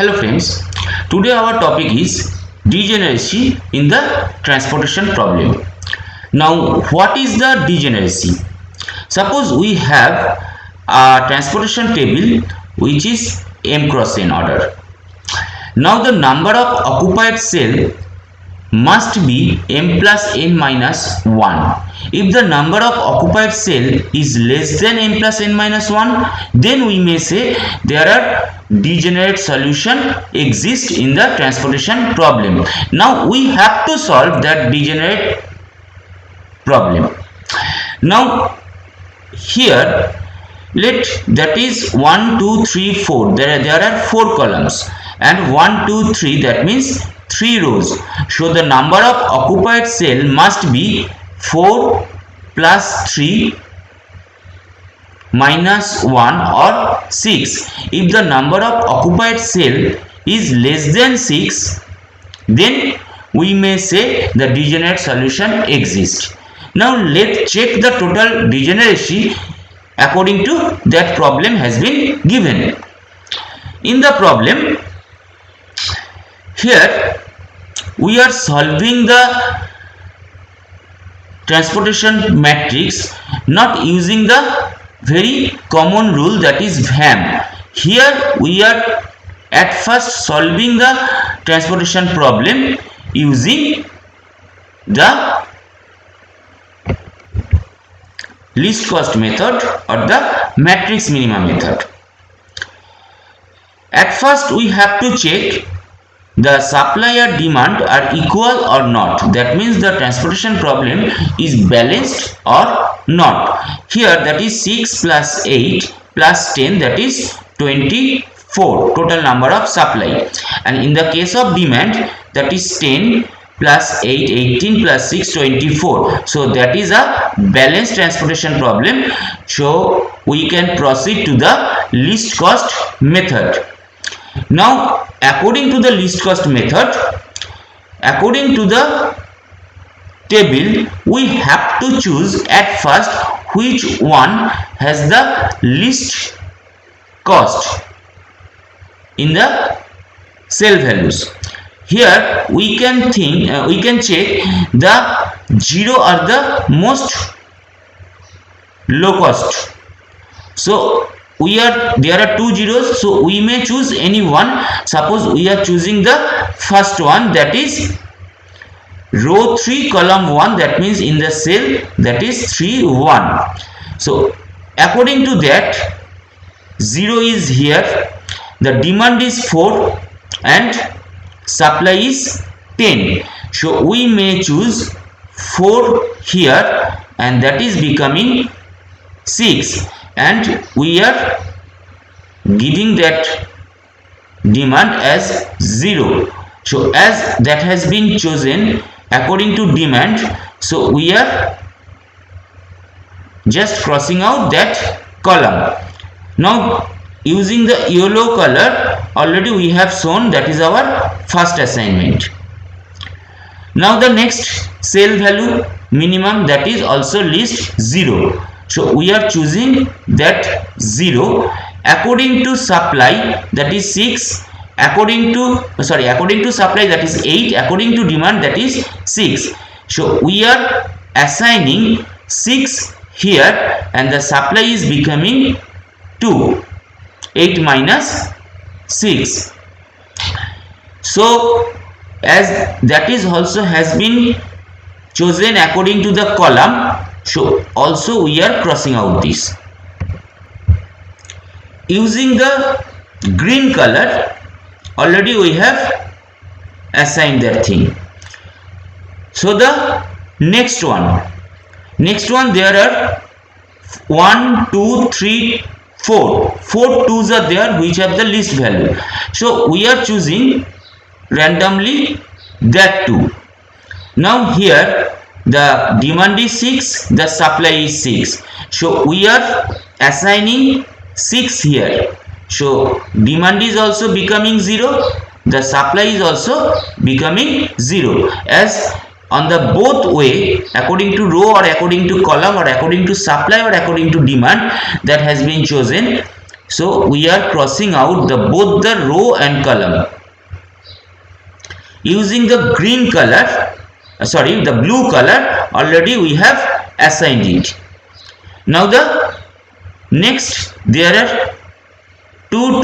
Hello friends, today our topic is degeneracy in the transportation problem. Now what is the degeneracy? Suppose we have a transportation table which is m cross n order. Now the number of occupied cell must be m plus n minus 1. If the number of occupied cell is less than m plus n minus 1, then we may say there are degenerate solution exist in the transportation problem. Now we have to solve that degenerate problem. Now here let that is 1 2 3 4 there are 4 columns and 1 2 3 that means 3 rows. So the number of occupied cell must be 4 plus 3 minus 1 or 6. If the number of occupied cell is less than 6, then we may say the degenerate solution exists. Now let's check the total degeneracy according to that problem has been given. In the problem, here we are solving the transportation matrix not using the very common rule, that is VAM. Here we are at first solving the transportation problem using the least cost method or the matrix minima method. At first we have to check the supply or demand are equal or not. That means the transportation problem is balanced or not. Here that is 6 plus 8 plus 10, that is 24 total number of supply, and in the case of demand that is 10 plus 8 18 plus 6 24. So that is a balanced transportation problem. So we can proceed to the least cost method. Now according to the least cost method, according to the table, we have to choose at first which one has the least cost in the cell values. Here we can check the 0 are the most low cost. So there are 2 zeros, so we may choose any one. Suppose we are choosing the first one, that is row 3 column 1, that means in the cell that is 3 1. So according to that, 0 is here, the demand is 4 and supply is 10. So we may choose 4 here and that is becoming 6, and we are giving that demand as 0. So as that has been chosen according to demand, so we are just crossing out that column. Now using the yellow color already we have shown, that is our first assignment. Now the next cell value minimum, that is also list 0. So we are choosing that 0 according to supply, that is 6, according to supply that is 8, according to demand that is 6. So we are assigning 6 here and the supply is becoming 2, 8 minus 6. So as that is also has been chosen according to the column, so also we are crossing out this. Using the green color already we have assigned that thing. So the next one there are 1 2 3 4 twos are there which have the least value. So we are choosing randomly that 2. Now here the demand is 6, the supply is 6. So we are assigning 6 here. So demand is also becoming 0, the supply is also becoming 0, as on the both way according to row or according to column or according to supply or according to demand that has been chosen. So we are crossing out the both the row and column. Using the green color, the blue color, already we have assigned it. Now the next, there are two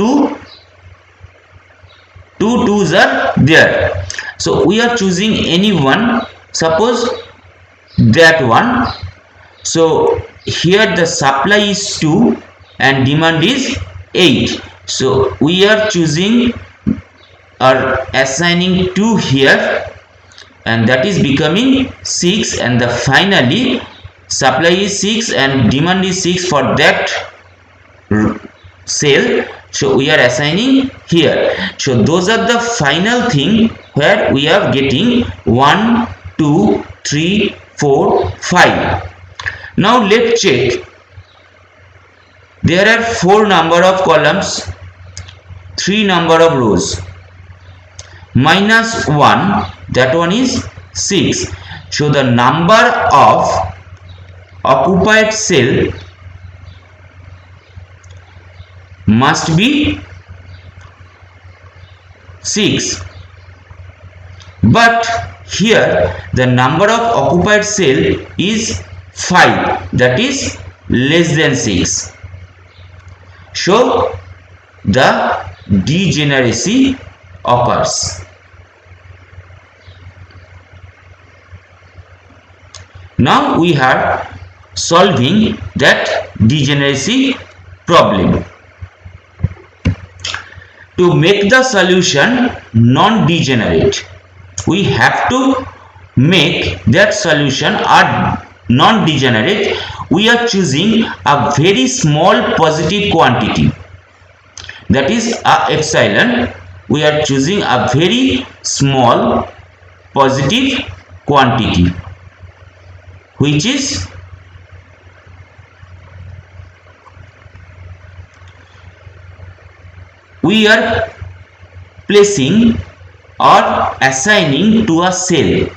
twos are there. So we are choosing any one. Suppose that one. So here the supply is 2 and demand is 8. So we are choosing or assigning 2 here, and that is becoming 6, and the finally supply is 6 and demand is 6 for that cell. So we are assigning here. So those are the final thing where we are getting 1 2 3 4 5. Now let's check. There are 4 number of columns, 3 number of rows. Minus 1, that one is 6. So the number of occupied cell must be 6. But here the number of occupied cell is 5, that is less than 6. So the degeneracy occurs. Now we are solving that degeneracy problem. To make the solution non-degenerate, we have to make that solution a non-degenerate. We are choosing a very small positive quantity, that is a epsilon. We are choosing a very small positive quantity, which is we are placing or assigning to a cell,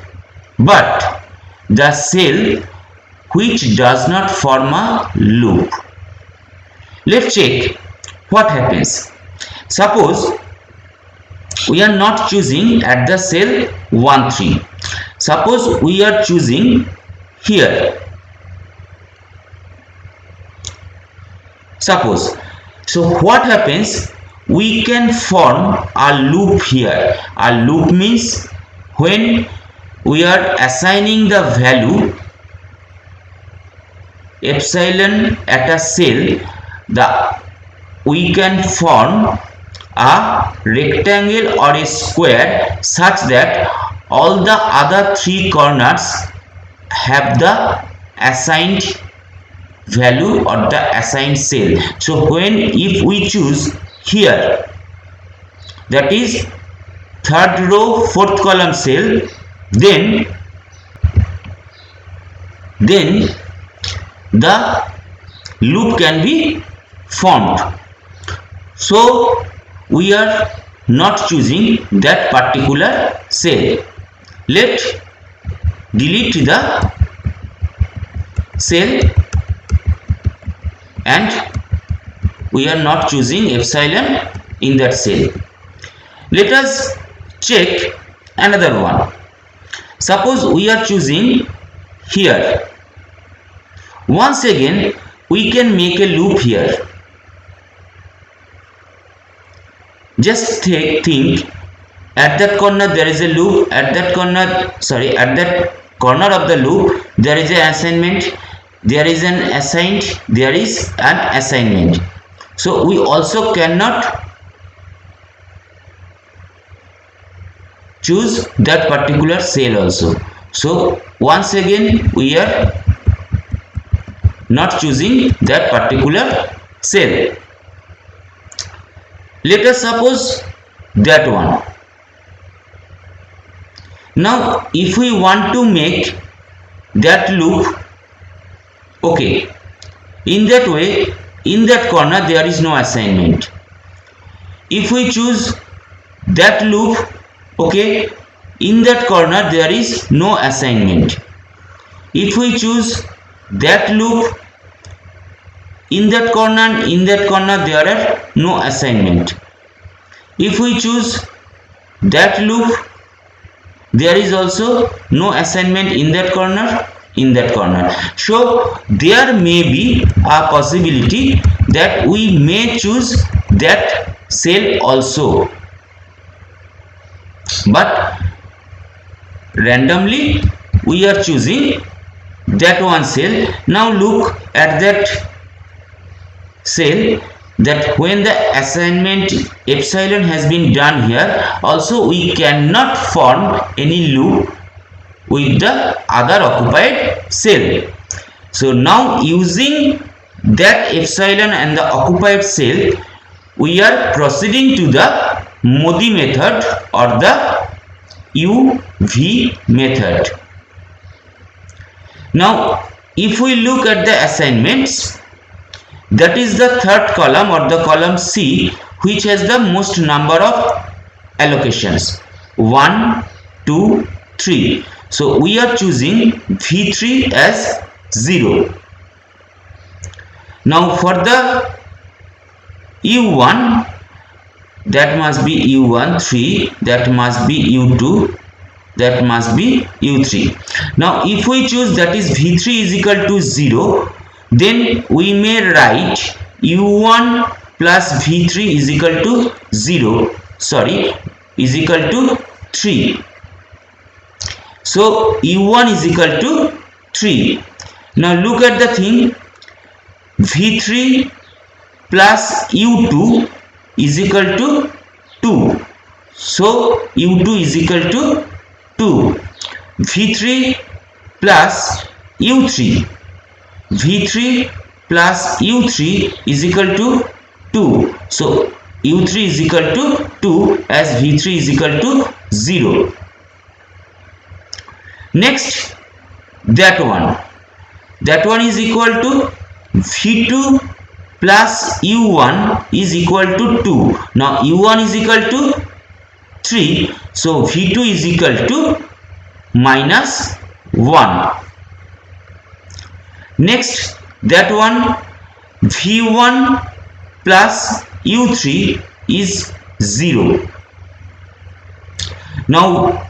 but the cell which does not form a loop. Let's check what happens. Suppose we are not choosing at the cell 1 3. Suppose we are choosing here. Suppose, so what happens? We can form a loop here. A loop means when we are assigning the value epsilon at a cell, we can form a rectangle or a square such that all the other 3 corners have the assigned value or the assigned cell. So if we choose here, that is 3rd row 4th column cell, then the loop can be formed. So we are not choosing that particular cell. Let's delete the cell, and we are not choosing epsilon in that cell. Let us check another one. Suppose we are choosing here. Once again we can make a loop here. Just think, at that corner there is a loop, at that corner of the loop there is an assignment, there is an assigned, there is an assignment. So we also cannot choose that particular cell also. So once again we are not choosing that particular cell. Let us suppose that one. Now if we want to make that loop, okay, in that way, in that corner there is no assignment. If we choose that loop, okay, in that corner there is no assignment. If we choose that loop, in that corner and in that corner there are no assignment. If we choose that loop, there is also no assignment in that corner, in that corner. So there may be a possibility that we may choose that cell also, but randomly we are choosing that one cell. Now look at that cell, that when the assignment epsilon has been done here, also we cannot form any loop with the other occupied cell. So now using that epsilon and the occupied cell, we are proceeding to the Modi method or the UV method. Now if we look at the assignments, that is the third column or the column C, which has the most number of allocations, 1, 2, 3. So we are choosing V3 as 0. Now for the U1, that must be U1 3, that must be U2, that must be U3. Now if we choose that is V3 is equal to 0, then we may write U1 plus V3 is equal to 0, sorry, is equal to 3. So U1 is equal to 3. Now look at the thing, V3 plus U2 is equal to 2. So U2 is equal to 2. V3 plus U3, V3 plus U3 is equal to 2. So U3 is equal to 2 as V3 is equal to 0. Next, that one is equal to V2 plus U1 is equal to 2. Now U1 is equal to 3, so V2 is equal to minus 1. Next, that one V1 plus U3 is 0. Now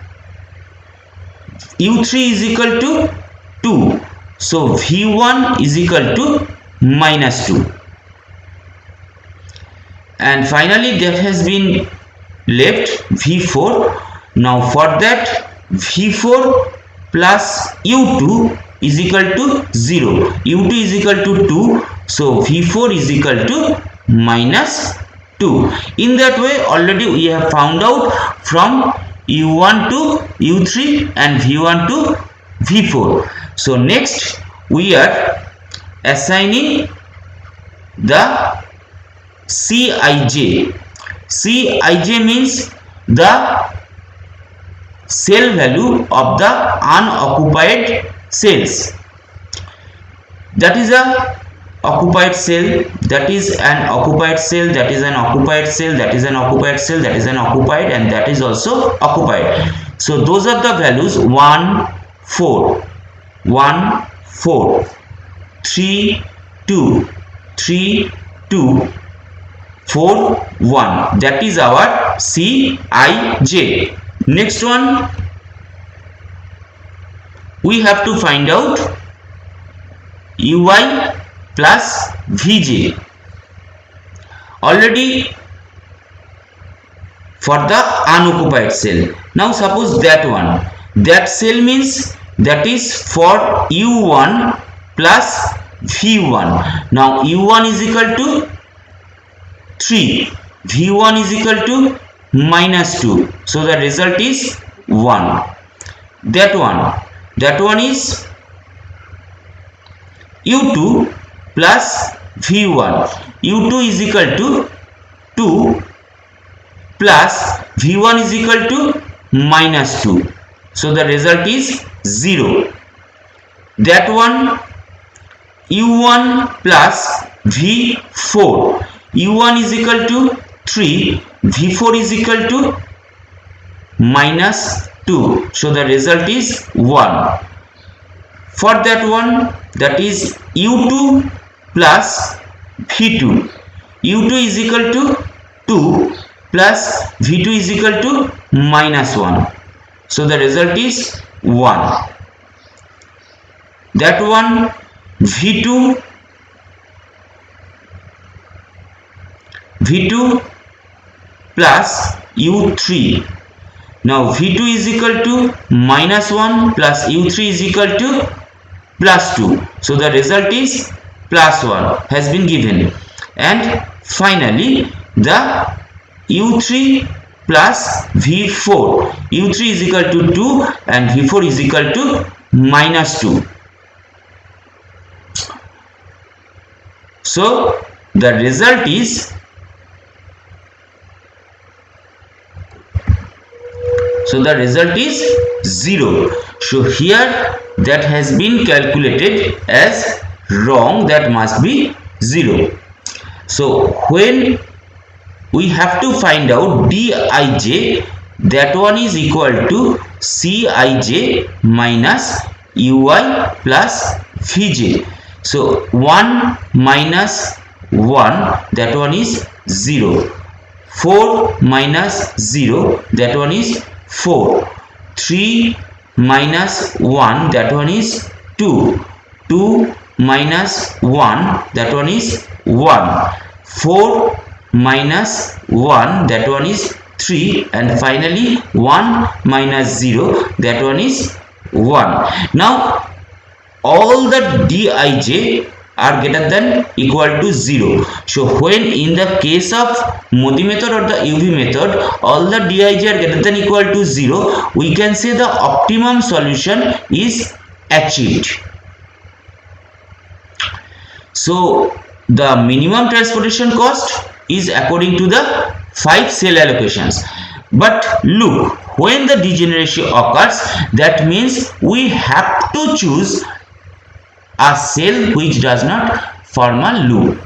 U3 is equal to 2, so V1 is equal to minus 2. And finally that has been left V4. Now for that, V4 plus U2 is equal to 0. U2 is equal to 2, so V4 is equal to minus 2. In that way already we have found out from U1 to U3 and V1 to V4. So next we are assigning the Cij. Cij means the cell value of the unoccupied cells. That is a occupied cell, that is an occupied cell, that is an occupied cell, that is an occupied cell, that is an occupied, and that is also occupied. So those are the values 1 4 1 4 3 2 3 2 4 1. That is our Cij. Next one, we have to find out Ui plus Vj. Already for the unoccupied cell. Now suppose that one, that cell means that is for U1 plus V1. Now U1 is equal to 3, V1 is equal to minus 2, so the result is 1. That one is U2 plus V1. U2 is equal to 2 plus V1 is equal to minus 2, so the result is 0. That one U1 plus V4. U1 is equal to 3, V4 is equal to minus 2, so the result is 1. For that one, that is U2 plus V2. U2 is equal to 2 plus V2 is equal to minus 1. So the result is 1. That one V2 plus U3. Now V2 is equal to minus 1 plus U3 is equal to plus 2. So the result is plus 1 has been given. And finally the U3 plus V4. U3 is equal to 2 and V4 is equal to minus 2. So the result is is 0. So here that has been calculated as wrong, that must be 0. So when we have to find out Dij, that one is equal to Cij minus Ui plus Vj. So 1 minus 1, that one is 0. 4 minus 0, that one is 4. 3 minus 1, that one is 2. 2 minus 1, that one is 1. 4 minus 1, that one is 3, and finally 1 minus 0, that one is 1. Now all the Dij are greater than equal to 0. So when in the case of Modi method or the UV method all the Dij are greater than equal to 0, we can say the optimum solution is achieved. So the minimum transportation cost is according to the 5 cell allocations. But look, when the degeneration occurs, that means we have to choose a cell which does not form a loop.